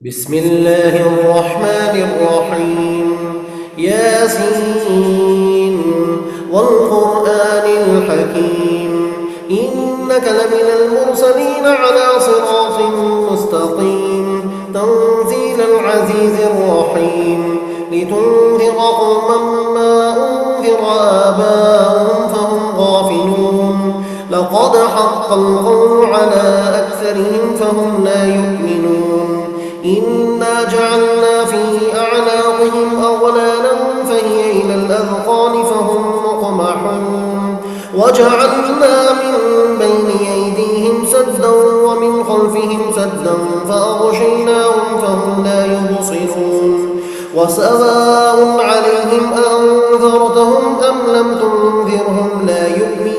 بسم الله الرحمن الرحيم ياسين والقرآن الحكيم إنك لمن المرسلين على صراط مستقيم تنزيل العزيز الرحيم لتنذر قوما ما أنذر آباؤهم فهم غافلون لقد حق القول على أكثرهم فهم لا يؤمنون إنا جعلنا في أعناقهم أغلالا فهي إلى الأذقان فهم مقمحون وجعلنا من بين أيديهم سدا ومن خلفهم سدا فأغشيناهم فهم لا يبصرون وسواء عليهم أنذرتهم أم لم تنذرهم لا يؤمنون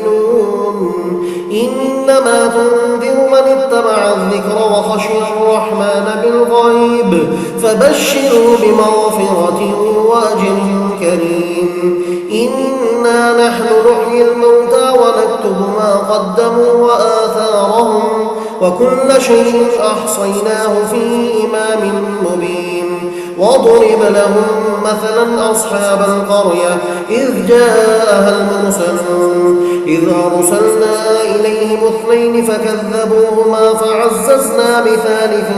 إنما تنذر من اتبع الذكر وخشي الرحمن بالغيب فبشروا بمغفرة وأجر كريم إنا نحن نحيي الموتى ونكتب ما قدموا وآثارهم وكل شيء أحصيناه في إمام مبين واضرب لهم مثلا أصحاب القرية إذ جاءها المرسلون إذ أرسلنا إليهم اثنين فكذبوهما فعززنا بثالث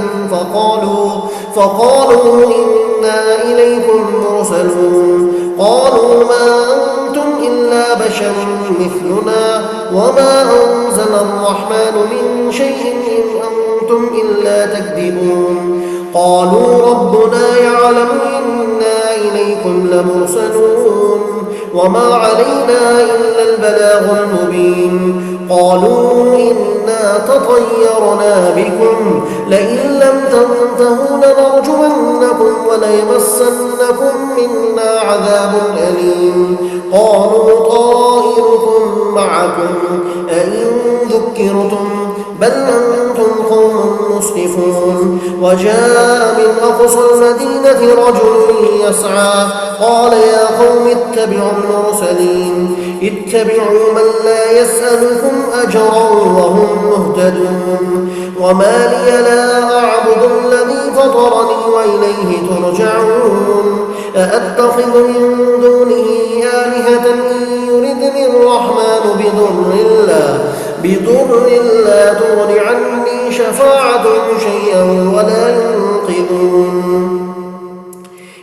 فقالوا إنا إليكم مرسلون قالوا ما أنتم إلا بشر مثلنا وما أنزل الرحمن من شيء إن أنتم إلا تكذبون قالوا ربنا يعلم إنا إليكم لمرسلون وما علينا إلا البلاغ المبين قالوا إنا تطيرنا بكم لئن لم تنتهوا لنرجمنكم وليمسنكم منا عذاب أليم قالوا طائركم معكم أئن ذكرتم بل أنتم قوم مسرفون وجاء من أقصى المدينة رجل يسعى قال يا قوم اتبعوا المرسلين اتبعوا من لا يسألكم أجرا وهم مهتدون وما لي لا أعبد الذي فطرني وإليه ترجعون أأتخذ من دونه آلهة إن يردني الرحمن بضر لا تغن عني شفاعتهم شيئا ولا ينقذون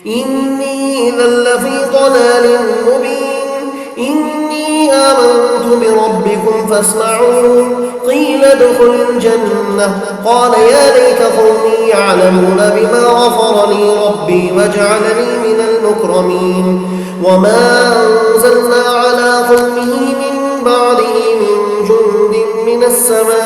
إني إذا لفي ضلال مبين إني آمنت بربكم فاسمعون قيل ادخل الجنة قال يا ليت قومي يعلمون بما غفر لي ربي وجعلني من المكرمين وما أنزلنا على قومه من بعده من جند من السماء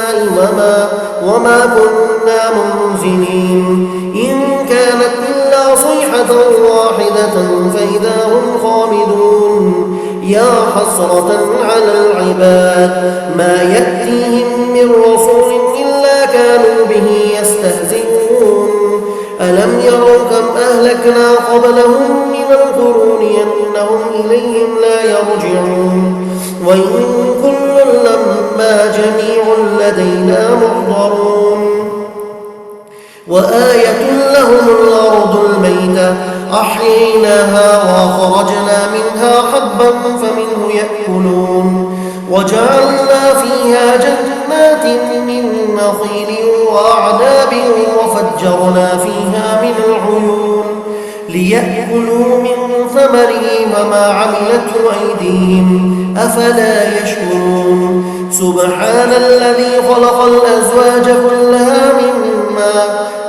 وما كنا منزلين إن كانت إلا صيحة واحدة فإذا هم خامدون يا حسرة على العباد ما يأتيهم من رسول إلا كانوا به يستهزئون ألم يروا كم أهلكنا قبلهم من القرون أنهم إليهم لا يرجعون وإن كل لما جميع لدينا محضرون وآية لهم الأرض الميتة أحييناها وخرجنا منها حبا فمنه يأكلون وجعلنا فيها جنات من نخيل وأعناب وفجرنا فيها من العيون ليأكلوا من ثمره وما عملته أيديهم أفلا يشكرون سبحان الذي خلق الأزواج كلها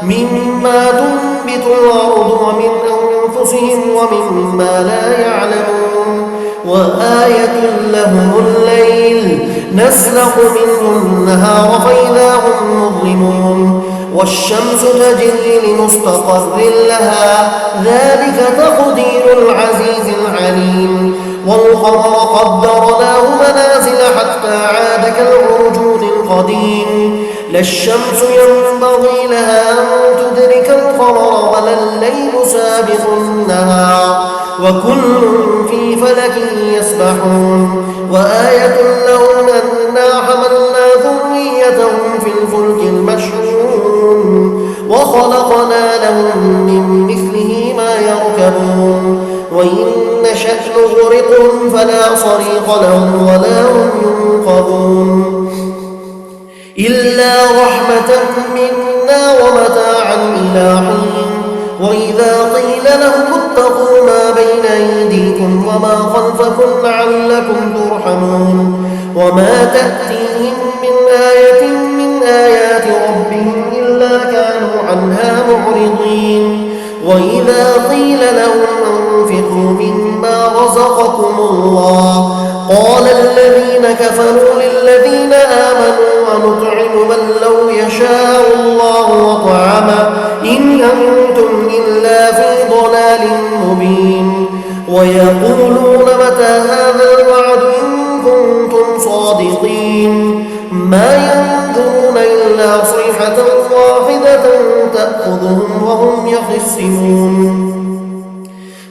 مما تنبت الأرض ومن أنفسهم ومما لا يعلمون وآية لهم الليل نسلخ منه النهار فإذا هم مظلمون والشمس تجري لمستقر لها ذلك تقدير العزيز العليم والقمر قدرناه منازل حتى عاد كالعرجون القديم لا الشمس ينبغي لها أن تدرك القمر ولا الليل سابق النهار وكل في فلك يسبحون وآية لهم أنا حملنا ذريتهم في الفلك المشحون وخلقنا لهم من مثله ما يركبون وإن نشأ نغرقهم فلا صريخ لهم ولا هم ينقذون إلا رحمة منا ومتاعا إلى حين وإذا قيل لهم اتقوا ما بين أيديكم وما خلفكم لعلكم ترحمون وما تأتيهم من آية من آيات ربهم إلا كانوا عنها معرضين وإذا قيل لهم أنفقوا مما رزقكم الله قال الذين كفروا للذين آمنوا ونطعم من لو يشاء الله وطعمه إن أنتم إلا في ضلال مبين ويقولون متى هذا الوعد إن كنتم صادقين ما ينظرون إلا صيحة واحدة تأخذهم وهم يخصمون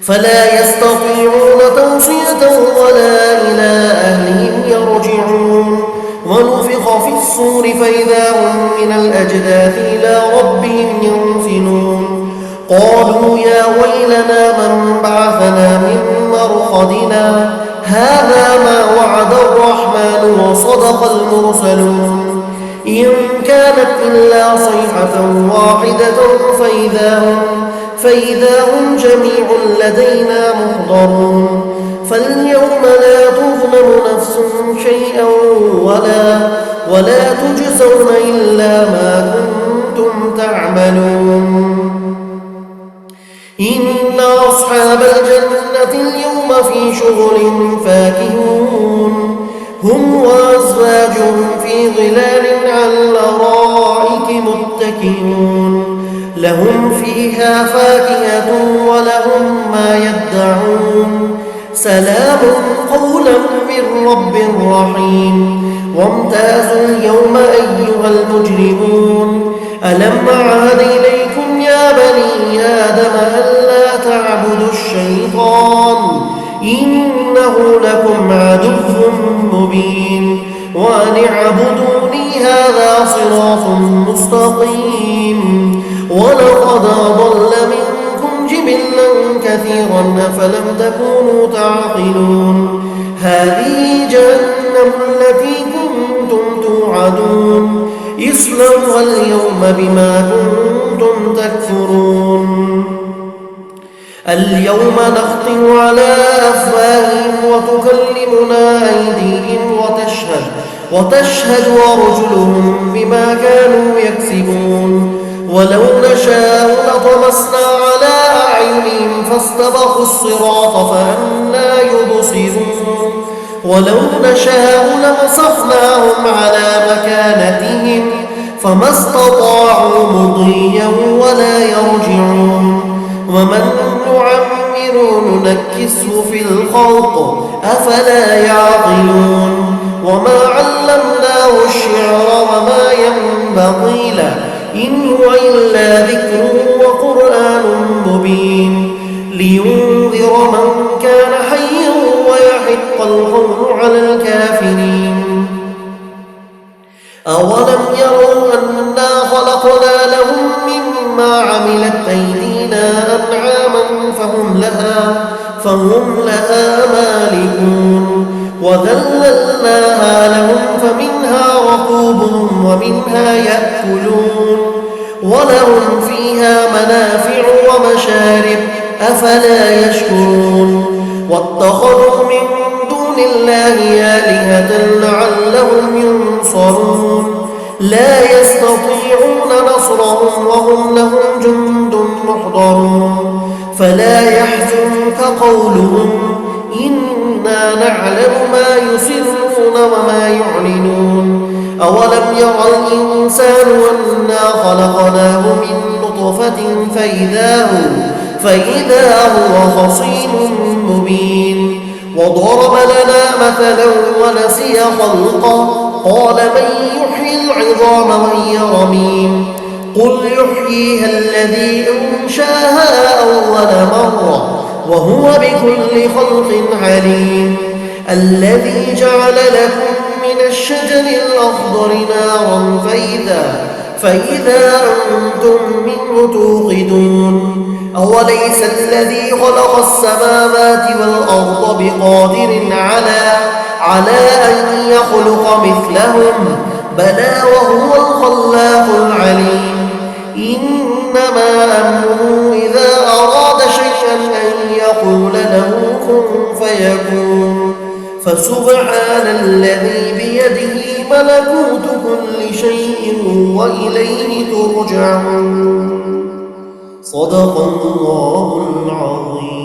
فلا يستطيعون توصية ولا إلى أهلهم يرجعون ونفخ في الصور فإذا هم من الأجداث إلى ربهم ينسلون قالوا يا ويلنا من بعثنا من مرقدنا هذا ما وعد الرحمن وصدق المرسلون إن كانت إلا صيحة واحدة فإذا هم جميع لدينا محضرون فاليوم لا تظلم نفس شيئا ولا تجزون إلا ما كنتم تعملون إن أصحاب الجنة اليوم في شغل فاكهون هم وأزواجهم في ظلال على الأرائك متكئون لهم فيها فاكهة ولهم ما يدعون سلام قولا من رب رحيم وامتازوا اليوم أيها المجرمون ألم أعهد إليكم يا بني آدم ألا تعبدوا الشيطان إنه لكم عدو مبين وأن اعبدوني هذا صراط مستقيم ولقد أضل منكم جبلا كثيرا أفلم تكونوا تعقلون هذه جهنم التي كنتم توعدون اصلوها اليوم بما كنتم تكفرون اليوم نختم على أفواههم وتكلمنا أيديهم وتشهد أرجلهم بما كانوا يكسبون ولو نشاء لطمسنا على أعينهم فاستبقوا الصراط فأنى يبصرون ولو نشاء لمسخناهم على مكانتهم فما استطاعوا مضيا ولا يرجعون ومن نعمر ننكسه في الخلق أفلا يعقلون وما علمناه الشعر وما ينبغي له إن هو إلا ذكر وقرآن مبين لينذر من كان حيا ويحق القول على الكافرين أولم يروا أنا خلقنا لهم مما عملت أيدينا أنعاما فهم لها مالكون وذللناها لهم فمنها ركوبهم ومنها يأكلون ولهم فيها منافع ومشارب أفلا يشكرون واتخذوا من دون الله آلهة لعلهم ينصرون لا يستطيعون نصرهم وهم لهم جند محضرون فلا يحزنك قولهم إنا نعلم ما يسرون وما يعلنون أولم يرى الإنسان أنا خلقناه من نطفة فإذا هو خصيم مبين وضرب لنا مثلا ونسي خلقه قال من يحيي العظام وهي رميم قل يحييها الذي أنشاها أول مرة وهو بكل خلق عليم الذي جعل لكم من الشجر الأخضر نارا فإذا أنتم منه توقدون أوليس الذي خلق السماوات والأرض بقادر على أن يخلق مثلهم بلى وهو الخلاق العليم إنما أمره إذا أراد شيئا أن يقول له كن فيكون فسبحان الذي بيده ملكوت كل شيء وإليه ترجعون صدق الله العظيم.